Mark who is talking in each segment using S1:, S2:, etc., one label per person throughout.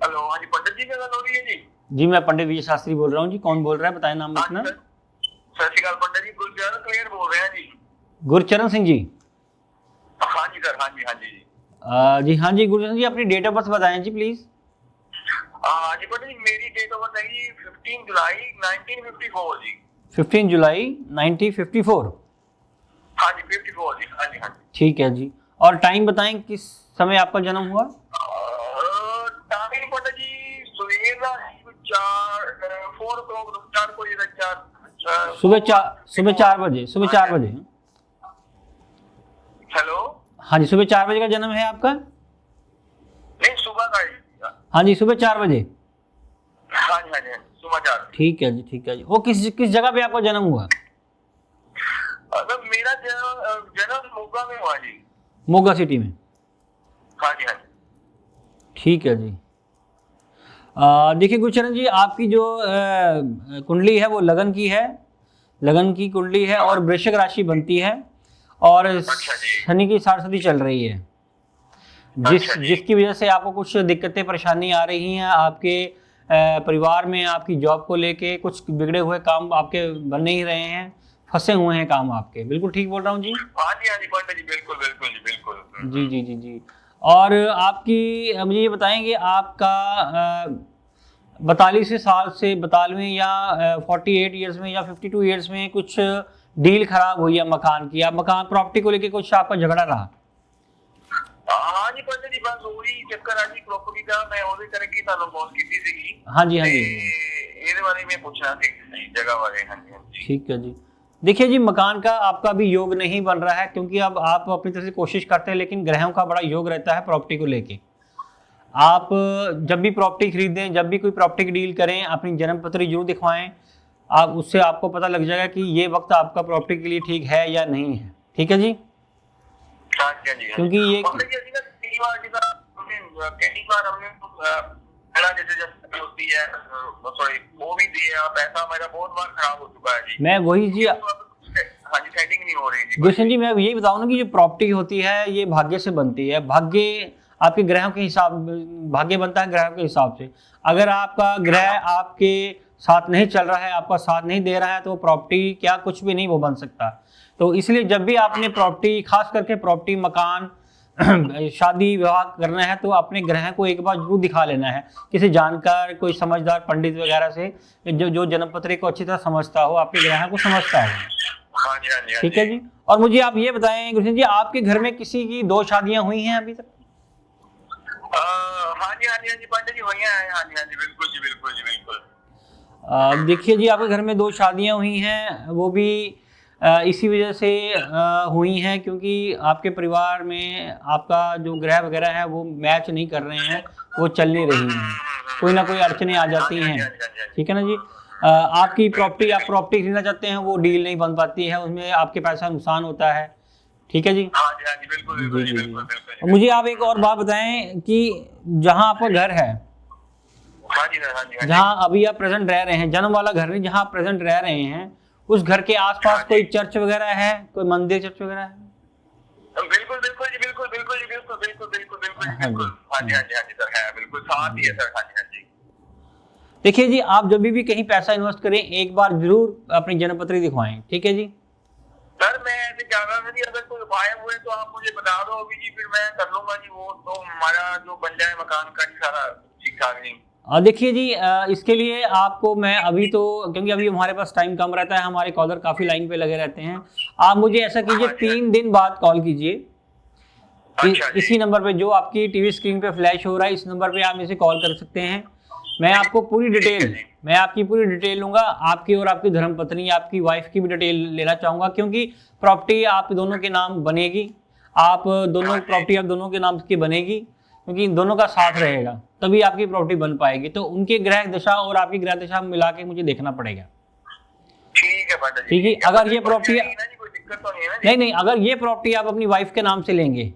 S1: Hello, हाँ जी, पंडित जी से बात हो रही है जी।
S2: जी मैं पंडित विजय शास्त्री बोल रहा हूँ जी। कौन बोल रहा है, बताएं नाम
S1: हाँ
S2: अपना।
S1: जी, सर श्री अकाल पंडित जी, गुलजार क्लियर बोल रहे हैं जी।
S2: गुरचरण सिंह जी।
S1: हाँ जी सर, हाँ जी, हाँ जी जी।
S2: जी हाँ जी गुरचरण जी, अपनी डेट ऑफ बर्थ बताएं जी प्लीज।
S1: हाँ जी पंडित जी, मेरी डेट ऑफ बर्थ है जी 15 जुलाई 1954 जी।
S2: 15 जुलाई 1954।
S1: हाँ जी, 54 जी, हाँ जी, हाँ जी।
S2: ठीक है जी। और टाइम बताएं किस समय आपका जन्म हुआ।
S1: टाइम पंडित जी सवेरा 4 o'clock 4 को ये 4
S2: सुबह 4 बजे।
S1: हेलो,
S2: हाँ जी, सुबह 4 बजे का जन्म है आपका।
S1: नहीं सुबह का है।
S2: हाँ जी, सुबह 4 बजे।
S1: हाँ जी, हाँ जी, हाँ जी, सुबह 4।
S2: ठीक है जी, ठीक है जी। वो किस किस जगह पे आपका जन्म हुआ।
S1: मेरा जन्म मोगा में हुआ जी।
S2: मोगा सिटी में।
S1: हाँ जी, हाँ जी।
S2: ठीक है जी। देखिए गुरचरण जी, आपकी जो कुंडली है वो लगन की है। लगन की कुंडली है और वृश्चिक राशि बनती है और
S1: अच्छा जी।
S2: शनि की साढ़े चल रही है,
S1: अच्छा जी।
S2: जिसकी वजह से आपको कुछ दिक्कतें परेशानी आ रही हैं। आपके परिवार में आपकी जॉब को लेके कुछ बिगड़े हुए काम आपके बन नहीं रहे हैं, फंसे हुए हैं काम आपके। बिल्कुल ठीक बोल रहा हूँ जी।
S1: हाँ जी, हाँ जी पंडित जी, बिल्कुल बिल्कुल जी, बिल्कुल।
S2: जी जी जी जी। और आपकी मुझे ये बताएंगे आपका 42 साल से 42 या 48 ईयर्स में या 52 ईयर्स में कुछ डील खराब हुई है मकान की, या मकान प्रॉपर्टी को लेके कुछ आपका झगड़ा रहा।
S1: हाँ जी पंडित जी, बस वही चक्कर आ जी प्रॉपर्टी का। मैं ਉਹਦੇ ਕਰਕੇ ਤੁਹਾਨੂੰ ਫੋਨ ਕੀਤੀ ਸੀਗੀ।
S2: हाँ जी हाँ जी।
S1: ਇਹਦੇ ਬਾਰੇ ਮੈਂ ਪੁੱਛਣਾ ਸੀ जगह बारे। हाँ जी, हाँ जी।
S2: ठीक है जी। देखिए जी, मकान का आपका भी योग नहीं बन रहा है, क्योंकि अब आप अपनी तरफ से कोशिश करते हैं, लेकिन ग्रहों का बड़ा योग रहता है प्रॉपर्टी को लेके। आप जब भी प्रॉपर्टी खरीदें, जब भी कोई प्रॉपर्टी की डील करें, अपनी जन्म पत्री जरूर दिखवाएं। आप उससे आपको पता लग जाएगा कि ये वक्त आपका प्रॉपर्टी के लिए ठीक है या नहीं है। ठीक है जी।
S1: हाँ जी, हाँ जी, हाँ
S2: क्योंकि
S1: जी।
S2: ये
S1: पंडित जी, ਅਸੀਂ ਨਾ कई बार हमने बड़ा जैसे होती है, सॉरी वो भी दिया, पैसा मेरा बहुत बार खराब हो चुका है जी।
S2: मैं वही जी।
S1: हाँ जी, सेटिंग नहीं हो रही जी।
S2: गुलशन जी, मैं यही बताऊँ ना कि जो प्रॉपर्टी होती है ये भाग्य से बनती है। भाग्य आपके ग्रहों के हिसाब, भाग्य बनता है ग्रहों के हिसाब से। अगर आपका ग्रह आपके साथ नहीं चल रहा है, आपका साथ नहीं दे रहा है, तो प्रॉपर्टी क्या कुछ भी नहीं वो बन सकता। तो इसलिए जब भी आपने प्रॉपर्टी, खास करके प्रॉपर्टी, मकान, शादी विवाह करना है, तो अपने ग्रह को एक बार जरूर दिखा लेना है किसी जानकार, कोई समझदार पंडित वगैरह से, जो जन्मपत्री को अच्छी तरह समझता हो, आपके ग्रह को समझता हो।
S1: हाँ जी, हाँ जी, हाँ
S2: ठीक है जी। और मुझे आप ये बताएं गुलशन जी, आपके घर में किसी की 2 शादियां हुई हैं अभी तक।
S1: हाँ जी, हाँ जी, हाँ जी पंडित जी, वही है। हाँ जी, हाँ जी, बिल्कुल जी, बिल्कुल जी, बिल्कुल।
S2: देखिए जी, आपके घर में 2 शादियां हुई हैं, वो भी इसी वजह से हुई हैं क्योंकि आपके परिवार में आपका जो ग्रह वगैरह है वो मैच नहीं कर रहे हैं, वो चल नहीं रही हैं, कोई ना कोई अड़चने आ जाती हैं। ठीक है ना जी। आपकी प्रॉपर्टी, आप प्रॉपर्टी खरीदना चाहते हैं, वो डील नहीं बन पाती है, उसमें आपके पैसा नुकसान होता है। ठीक है जी।
S1: हाँ जी, हाँ जी, बिल्कुल
S2: जी
S1: बिल्कुल
S2: जी
S1: जी,
S2: जी।
S1: बिल्कुल बिल्कुल।
S2: और मुझे आप एक और बात बताएं कि जहाँ आपका घर है,
S1: हाँ जी, हाँ जी, हाँ जी।
S2: जहाँ अभी आप प्रेजेंट रह रहे हैं, जन्म वाला घर नहीं, जहाँ आप प्रेजेंट रह रहे हैं, उस घर के आसपास कोई चर्च वगैरह है, कोई मंदिर चर्च वगैरह है।
S1: बिल्कुल बिल्कुल जी, बिल्कुल बिल्कुल जी, बिल्कुल बिल्कुल बिल्कुल बिल्कुल
S2: हाँ जी।
S1: बिल्कुल। हाँ जी, हाँ जी, हाँ जी सर, है बिल्कुल साथ ही है सर। हाँ जी, हाँ जी।
S2: देखिए जी, आप जब भी कहीं पैसा इन्वेस्ट करें, एक बार जरूर अपनी जन्मपत्री दिखवाएं। ठीक है जी।
S1: सर मैं ऐसे चाह रहा था जी, अगर कोई उपाय हुए तो आप मुझे बता दो अभी जी, फिर मैं कर लूंगा जी। वो तो हमारा जो बन जाए मकान का जी सारा ठीक ठाक जी।
S2: देखिए जी, इसके लिए आपको मैं अभी तो, क्योंकि अभी हमारे पास टाइम कम रहता है, हमारे कॉलर काफ़ी लाइन पे लगे रहते हैं, आप मुझे ऐसा कीजिए, 3 दिन बाद कॉल कीजिए।
S1: अच्छा जी।
S2: इसी नंबर पे जो आपकी टीवी स्क्रीन पे फ्लैश हो रहा है, इस नंबर पे आप मुझे कॉल कर सकते हैं। मैं आपको पूरी डिटेल, मैं आपकी पूरी डिटेल लूंगा, आपकी और आपकी धर्मपत्नी, आपकी वाइफ की भी डिटेल लेना चाहूँगा, क्योंकि प्रॉपर्टी आप दोनों के नाम बनेगी। आप दोनों प्रॉपर्टी आप दोनों के नाम की बनेगी, क्योंकि इन दोनों का साथ रहेगा, तभी आपकी प्रॉपर्टी बन पाएगी। तो उनके ग्रह दशा और आपकी ग्रह दशा मिला के मुझे देखना पड़ेगा।
S1: ठीक है पंडित जी।
S2: ठीक है। अगर ये प्रॉपर्टी,
S1: कोई दिक्कत तो नहीं है ना जी?
S2: नहीं नहीं, अगर ये प्रॉपर्टी आप अपनी वाइफ के नाम से लेंगे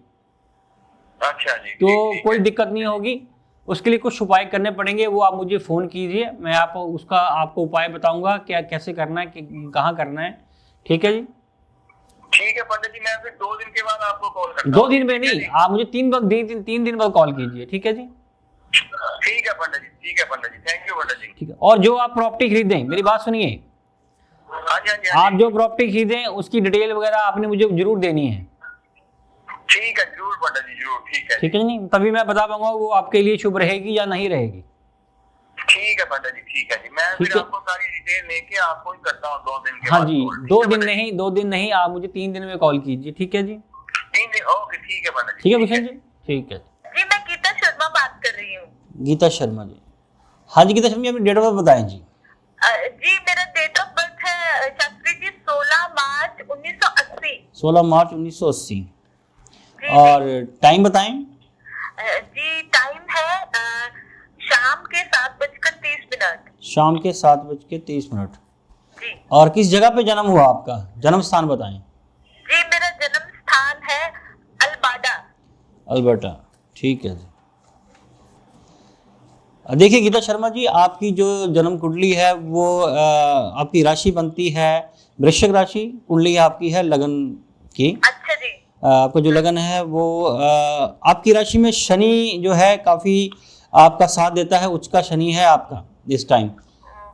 S1: अच्छा जी,
S2: तो
S1: ठीक
S2: कोई
S1: है।
S2: दिक्कत नहीं होगी। उसके लिए कुछ उपाय करने पड़ेंगे, वो आप मुझे फ़ोन कीजिए, मैं आपको आपको उपाय बताऊंगा क्या कैसे करना है, कहाँ करना है। ठीक है जी।
S1: ठीक है पंडित जी, मैं फिर 2 दिन के बाद आपको कॉल करता हूँ।
S2: 2 दिन में नहीं, आप मुझे 3 दिन बाद कॉल कीजिए। ठीक है जी।
S1: ठीक है पंडित जी, ठीक है पंडित जी, थैंक यू पंडित जी।
S2: ठीक है। और जो आप प्रॉपर्टी खरीदें, मेरी बात सुनिए,
S1: हाँ जी, हाँ जी, हाँ
S2: आप
S1: जी।
S2: जो प्रॉपर्टी खरीदें उसकी डिटेल वगैरह आपने मुझे जरूर देनी है।
S1: ठीक है, जरूर पंडित जी, जरूर, ठीक है।
S2: ठीक है नहीं, तभी मैं बता पाऊंगा वो आपके लिए शुभ रहेगी या नहीं रहेगी।
S1: ठीक है पंडित जी, ठीक है जी, मैं
S2: ठीक
S1: फिर
S2: है।
S1: आपको सारी डिटेल लेके आपको ही करता हूँ 2 दिन के
S2: हाँ
S1: बाद
S2: जी,
S1: call, ठीक
S2: 2
S1: है
S2: दिन
S1: पंडित
S2: नहीं, 2 दिन नहीं, आप मुझे 3 दिन में कॉल कीजिए। ठीक है जी।
S1: 3 दिन, ओके, ठीक है पंडित जी।
S2: ठीक है भूषण जी, ठीक है।
S3: जी मैं गीता शर्मा बात कर रही हूँ।
S2: गीता शर्मा जी, हाँ जी गीता शर्मा जी, अपनी डेट ऑफ बर्थ बताएं जी।
S3: जी मेरा डेट ऑफ बर्थ है शास्त्री जी 16 मार्च 1980।
S2: 16 मार्च 1980।
S3: जी,
S2: और टाइम बताएं।
S3: जी टाइम है शाम के 7:30।
S2: शाम के 7:30।
S3: जी
S2: और किस जगह पे जन्म हुआ आपका, जन्म स्थान बताएं।
S3: जी मेरा जन्म स्थान है अल्बाडा।
S2: अल्बर्टा, ठीक है जी। देखिए गीता शर्मा जी, आपकी जो जन्म कुंडली है वो आपकी राशि बनती है वृश्चिक राशि, कुंडली आपकी है लगन की।
S3: अच्छा जी।
S2: आपका जो लगन है वो आपकी राशि में शनि जो है काफ़ी आपका साथ देता है, उच्च का शनि है आपका इस टाइम,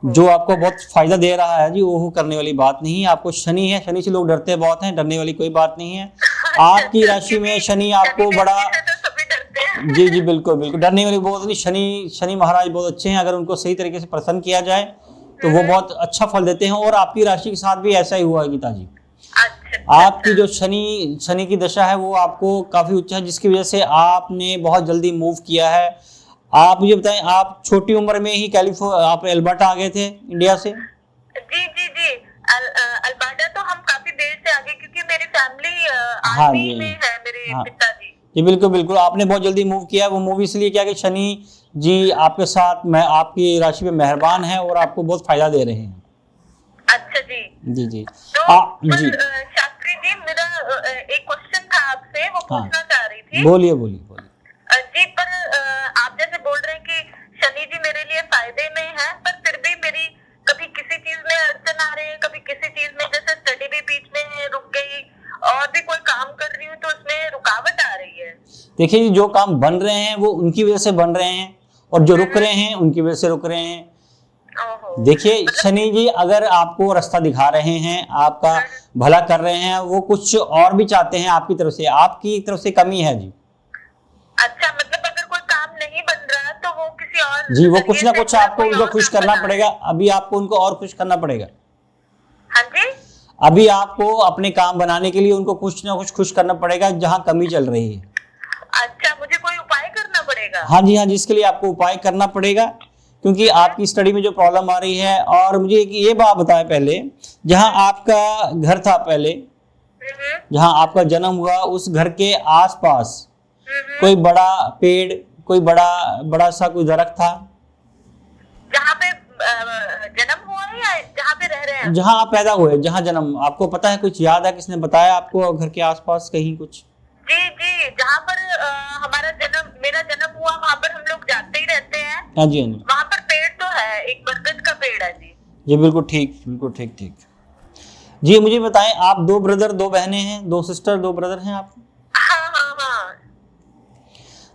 S2: जो आपको बहुत फायदा दे रहा है जी। वो करने वाली बात नहीं है, आपको शनि है, शनि से लोग डरते बहुत हैं, डरने वाली कोई बात नहीं है। आपकी राशि में शनि आपको बड़ा,
S3: तो सभी डरते हैं।
S2: जी जी बिल्कुल बिल्कुल, डरने वाली बहुत नहीं। शनि महाराज बहुत अच्छे हैं, अगर उनको सही तरीके से प्रसन्न किया जाए तो वो बहुत अच्छा फल देते हैं। और आपकी राशि के साथ भी ऐसा ही हुआ है गीता जी।
S3: अच्छा,
S2: आपकी जो शनि की दशा है वो आपको काफी उच्च है, जिसकी वजह से आपने बहुत जल्दी मूव किया है। आप मुझे बताएं, आप छोटी उम्र में ही आप अल्बर्टा आ गए थे इंडिया से?
S3: जी जी जी अल्बाडा तो हम काफी देर से आगे, क्योंकि मेरी फैमिली
S2: हाँ
S3: आर्मी
S2: जी,
S3: में है, मेरे
S2: हाँ
S3: पिताजी।
S2: जी बिल्कुल बिल्कुल, आपने बहुत जल्दी मूव किया। वो मूव इसलिए किया कि शनि जी आपके साथ, मैं आपकी राशि में मेहरबान है और आपको बहुत फायदा दे रहे हैं।
S3: अच्छा जी।
S2: जी जी
S3: तो
S2: जी
S3: शास्त्री जी मेरा एक क्वेश्चन था आपसे, वो
S2: हाँ,
S3: पूछना चाह रही थी।
S2: बोलिए बोलिए बोलिए।
S3: जी पर आप जैसे बोल रहे हैं कि शनि जी मेरे लिए फायदे में है, पर फिर भी मेरी कभी किसी चीज में अड़चन आ रही है, कभी किसी चीज में, जैसे स्टडी भी बीच में रुक गई, और भी कोई काम कर रही हूँ तो उसमें रुकावट आ रही है।
S2: देखिए जी, जो काम बन रहे हैं वो उनकी वजह से बन रहे हैं, और जो रुक रहे हैं उनकी वजह से रुक रहे हैं।
S3: ओहो।
S2: देखिए शनि जी अगर आपको रास्ता दिखा रहे हैं, आपका भला कर रहे हैं, वो कुछ और भी चाहते हैं आपकी तरफ से, आपकी तरफ से कमी है जी।
S3: अच्छा, मतलब अगर कोई काम नहीं बन रहा तो वो किसी और
S2: जी, वो कुछ ना
S3: जरिए
S2: कुछ
S3: से
S2: आपको
S3: कोई
S2: उनको
S3: और
S2: खुश
S3: काम
S2: करना
S3: बना।
S2: पड़ेगा। अभी आपको उनको और खुश करना पड़ेगा।
S3: हाँ जी।
S2: अभी आपको अपने काम बनाने के लिए उनको कुछ ना कुछ खुश करना पड़ेगा, जहां कमी चल रही है।
S3: अच्छा, मुझे कोई उपाय करना पड़ेगा?
S2: हाँ जी, हाँ जी, इसके लिए आपको उपाय करना पड़ेगा, क्योंकि आपकी स्टडी में जो प्रॉब्लम आ रही है। और मुझे ये बात बताएं पहले, जहां आपका घर था पहले, जहां आपका जन्म हुआ, उस घर के आसपास कोई बड़ा पेड़, कोई बड़ा सा कोई दरख्त था?
S3: जहाँ पे जन्म हुआ है या जहाँ पे रह रहे हैं?
S2: जहां आप पैदा हुए, जहां जन्म, आपको पता है, कुछ याद है, किसने बताया आपको घर के आसपास कहीं कुछ?
S3: जी जी, जहाँ पर मेरा जन्म हुआ, वहाँ पर हम लोग जाते ही रहते हैं।
S2: हाँ जी, हाँ जी,
S3: वहाँ पर पेड़ तो है, एक बरगद का पेड़ है जी।
S2: जी बिल्कुल ठीक, बिल्कुल ठीक ठीक। जी मुझे बताएं, आप 2 ब्रदर 2 बहनें हैं, 2 सिस्टर 2 ब्रदर हैं आप?
S3: हाँ हाँ हाँ।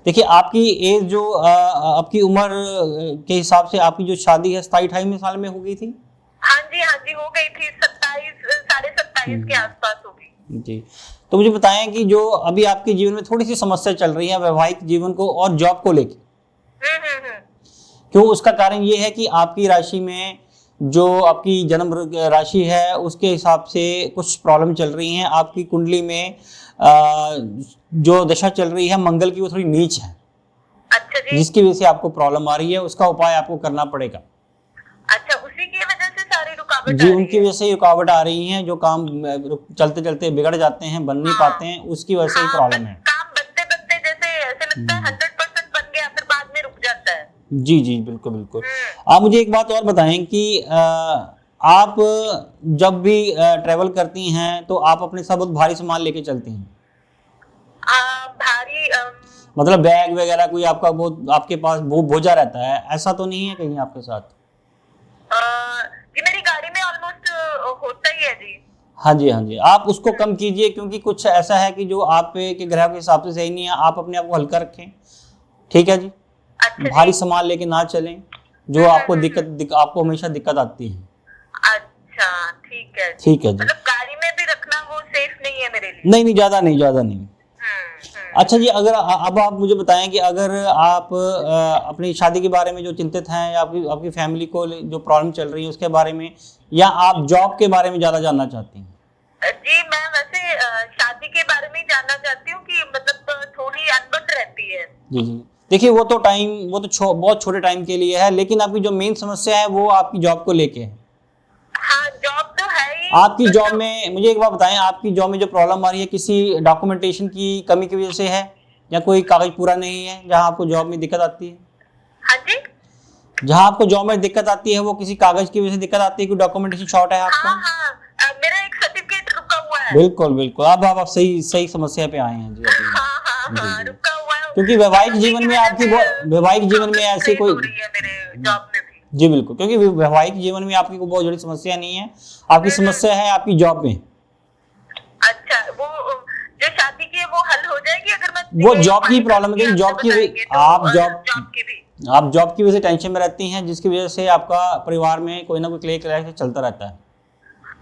S2: देखिए आपकी एज जो आपकी उम्र के हिसाब से आपकी जो शादी है 27-28 साल में हो गई थी?
S3: हाँ जी, हो गई थी, 27 साढ़े 27 के आसपास होगी।
S2: जी, तो मुझे बताएं कि जो अभी आपके जीवन में थोड़ी सी समस्या चल रही है वैवाहिक जीवन को और जॉब को लेके, क्यों? उसका कारण ये है कि आपकी राशि में जो आपकी जन्म राशि है उसके हिसाब से कुछ प्रॉब्लम चल रही हैं। आपकी कुंडली में जो दशा चल रही है मंगल की, वो थोड़ी नीच है।
S3: अच्छा जी।
S2: जिसकी वजह से आपको प्रॉब्लम आ रही है, उसका उपाय आपको करना पड़ेगा।
S3: अच्छा, उसी की वजह से सारी रुकावट
S2: जी,
S3: आ रही
S2: उनकी
S3: है।
S2: वजह से रुकावट आ रही है, जो काम चलते चलते बिगड़ जाते हैं, बन नहीं पाते हैं, उसकी वजह से ही प्रॉब्लम है।
S3: काम बनते बनते जैसे ऐसे लगता है 100% बन गया, फिर बाद में रुक जाता है।
S2: जी जी बिल्कुल बिल्कुल। आप मुझे एक बात और बताएं कि आप जब भी ट्रेवल करती हैं तो आप अपने साथ बहुत भारी सामान लेके चलती हैं?
S3: भारी
S2: मतलब बैग वगैरह कोई आपका बहुत आपके पास बोझा रहता है, ऐसा तो नहीं है कहीं आपके साथ?
S3: जी मेरी गाड़ी में ऑलमोस्ट होता ही है जी।
S2: हाँ जी, हाँ जी, आप उसको कम कीजिए, क्योंकि कुछ ऐसा है कि जो आप के ग्रह के हिसाब से सही नहीं है। आप अपने आप को हल्का रखें, ठीक है जी?
S3: अच्छा
S2: भारी
S3: जी।
S2: सामान लेके ना चलें, जो आपको आपको हमेशा दिक्कत आती है।
S3: अच्छा ठीक है जी।
S2: ठीक है जी।
S3: मतलब गाड़ी में भी रखना वो सेफ नहीं है मेरे लिए।
S2: नहीं नहीं, ज़्यादा नहीं, ज़्यादा नहीं।
S3: हम्म।
S2: अच्छा जी, अगर अब आप मुझे बताएं कि अगर आप अपनी शादी के बारे में जो चिंतित हैं, या आपकी आपकी फैमिली को जो प्रॉब्लम चल रही है उसके बारे में, या आप जॉब के बारे में ज़्यादा जानना चाहती हैं?
S3: जी मैं वैसे शादी के बारे में ही जानना चाहती हूँ कि मतलब थोड़ी अनबन रहती है।
S2: जी जी, देखिए वो तो बहुत छोटे टाइम के लिए है, लेकिन आपकी जो मेन समस्या है वो आपकी जॉब को लेके है।
S3: हाँ जॉब तो है ही।
S2: आपकी जॉब में, मुझे एक बात बताएं, आपकी जॉब में जो प्रॉब्लम आ रही है किसी डॉक्यूमेंटेशन की कमी की वजह से है, या कोई कागज पूरा नहीं है जहां आपको जॉब में दिक्कत आती है?
S3: हाँ जी।
S2: जहां आपको जॉब में दिक्कत आती है वो किसी कागज की वजह से दिक्कत आती है, कोई डॉक्यूमेंटेशन शॉर्ट है आपका?
S3: हाँ मेरा एक सर्टिफिकेट रुका हुआ है।
S2: बिल्कुल बिल्कुल, अब आप सही सही समस्या पे आए हैं जी अपनी।
S3: हाँ रुका हुआ है।
S2: क्योंकि वैवाहिक जीवन में आपकी वैवाहिक जीवन में ऐसी कोई,
S3: हो रही है मेरे जॉब में भी।
S2: जी बिल्कुल, क्योंकि वैवाहिक जीवन में आपकी कोई बहुत बड़ी समस्या नहीं है, आपकी समस्या है आपकी जॉब में।
S3: अच्छा वो जो शादी की है वो हल हो जाएगी अगर मैं
S2: वो जॉब की प्रॉब्लम है, जॉब की आप
S3: जॉब की भी।
S2: आप जॉब की वजह से टेंशन में रहती हैं, जिसकी वजह से आपका परिवार में कोई ना कोई क्लेश चलता रहता है।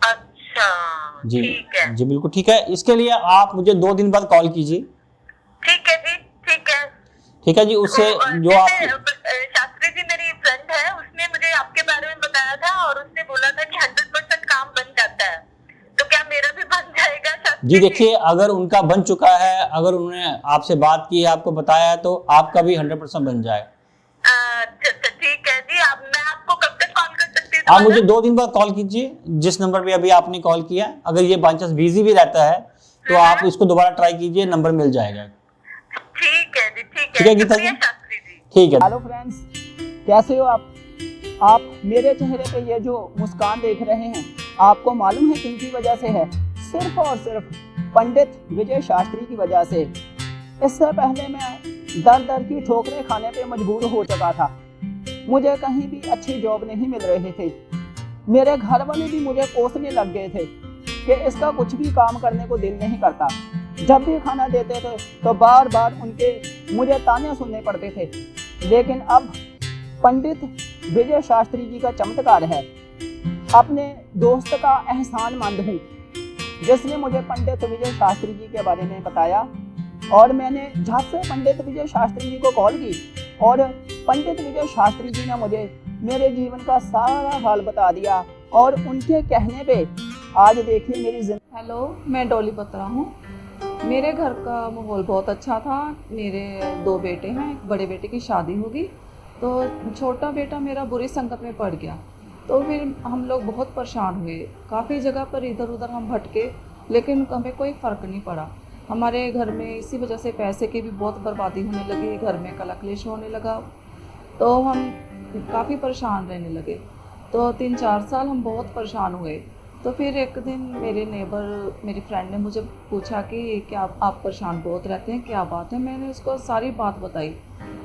S3: अच्छा
S2: जी
S3: ठीक है।
S2: जी बिल्कुल ठीक है। इसके लिए आप मुझे 2 दिन बाद कॉल कीजिए।
S3: ठीक है जी ठीक है।
S2: ठीक है जी, उससे जो आप,
S3: शास्त्री जी मेरी फ्रेंड है, उसने मुझे आपके बारे में बताया था और उसने बोला था कि 100% काम बन जाता है, तो क्या मेरा भी बन जाएगा शास्त्री
S2: जी देखिए, अगर उनका बन चुका है, अगर उन्होंने आपसे बात की है, आपको बताया है, तो आपका भी 100% बन जाएगा।
S3: अच्छा ठीक है जी। अब मैं आपको कब तक कॉल कर सकती हूँ?
S2: आप मुझे 2 दिन बाद कॉल कीजिए, जिस नंबर पे अभी आपने कॉल किया। अगर ये बाई चांस बिजी भी रहता है तो आप इसको दोबारा ट्राई कीजिए, नंबर मिल जाएगा।
S3: ठीक है जी ठीक
S2: ठीक है गीता जी,
S3: शास्त्री जी।
S2: ठीक है।
S4: हेलो फ्रेंड्स, कैसे हो आप मेरे चेहरे पे ये जो मुस्कान देख रहे हैं, आपको मालूम है किनकी वजह से है? सिर्फ और सिर्फ पंडित विजय शास्त्री की वजह से। इससे पहले मैं दर दर की ठोकरें खाने पे मजबूर हो चुका था। मुझे कहीं भी अच्छी जॉब नहीं मिल रहे थे। मेरे घर वाले भी मुझे कोसने लग गए थे कि इसका कुछ भी काम करने को दिल नहीं करता। जब भी खाना देते थे तो बार बार उनके मुझे ताने सुनने पड़ते थे। लेकिन अब पंडित विजय शास्त्री जी का चमत्कार है। अपने दोस्त का एहसानमंद हूँ जिसने मुझे पंडित विजय शास्त्री जी के बारे में बताया, और मैंने झट से पंडित विजय शास्त्री जी को कॉल की और पंडित विजय शास्त्री जी ने मुझे मेरे जीवन का सारा हाल बता दिया। और उनके कहने पे आज देखिए मेरी जिंदगी।
S5: हेलो, मैं डॉली बत्रा हूँ। मेरे घर का माहौल बहुत अच्छा था। मेरे 2 बेटे हैं, एक बड़े बेटे की शादी होगी, तो छोटा बेटा मेरा बुरी संगत में पड़ गया। तो फिर हम लोग बहुत परेशान हुए, काफ़ी जगह पर इधर उधर हम भटके, लेकिन हमें कोई फ़र्क नहीं पड़ा। हमारे घर में इसी वजह से पैसे की भी बहुत बर्बादी होने लगी, घर में कलह क्लेश होने लगा, तो हम काफ़ी परेशान रहने लगे। तो 3-4 साल हम बहुत परेशान हुए। तो फिर एक दिन मेरे नेबर, मेरी फ्रेंड ने मुझे पूछा कि क्या आप परेशान बहुत रहते हैं, क्या बात है? मैंने उसको सारी बात बताई।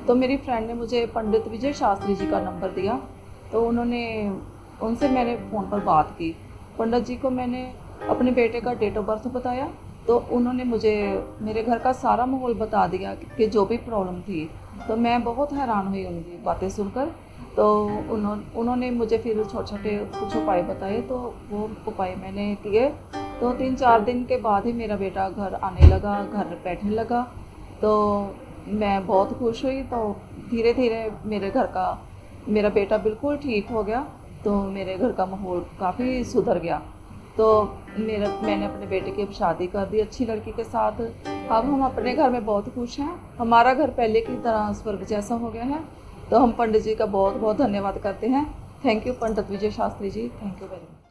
S5: तो मेरी फ्रेंड ने मुझे पंडित विजय शास्त्री जी का नंबर दिया, तो उनसे मैंने फ़ोन पर बात की। पंडित जी को मैंने अपने बेटे का डेट ऑफ बर्थ बताया, तो उन्होंने मुझे मेरे घर का सारा माहौल बता दिया कि जो भी प्रॉब्लम थी। तो मैं बहुत हैरान हुई उनकी बातें सुनकर। तो उन्होंने मुझे फिर छोटे छोटे कुछ उपाय बताए, तो वो उपाय मैंने किए। तो 3-4 दिन के बाद ही मेरा बेटा घर आने लगा, घर बैठने लगा, तो मैं बहुत खुश हुई। तो धीरे धीरे मेरा बेटा बिल्कुल ठीक हो गया, तो मेरे घर का माहौल काफ़ी सुधर गया। तो मैंने अपने बेटे की अब शादी कर दी अच्छी लड़की के साथ। अब हम अपने घर में बहुत खुश हैं। हमारा घर पहले की तरह स्वर्ग जैसा हो गया है। तो हम पंडित जी का बहुत बहुत धन्यवाद करते हैं। Thank you Pandit Vijay Shastri ji, thank you very much.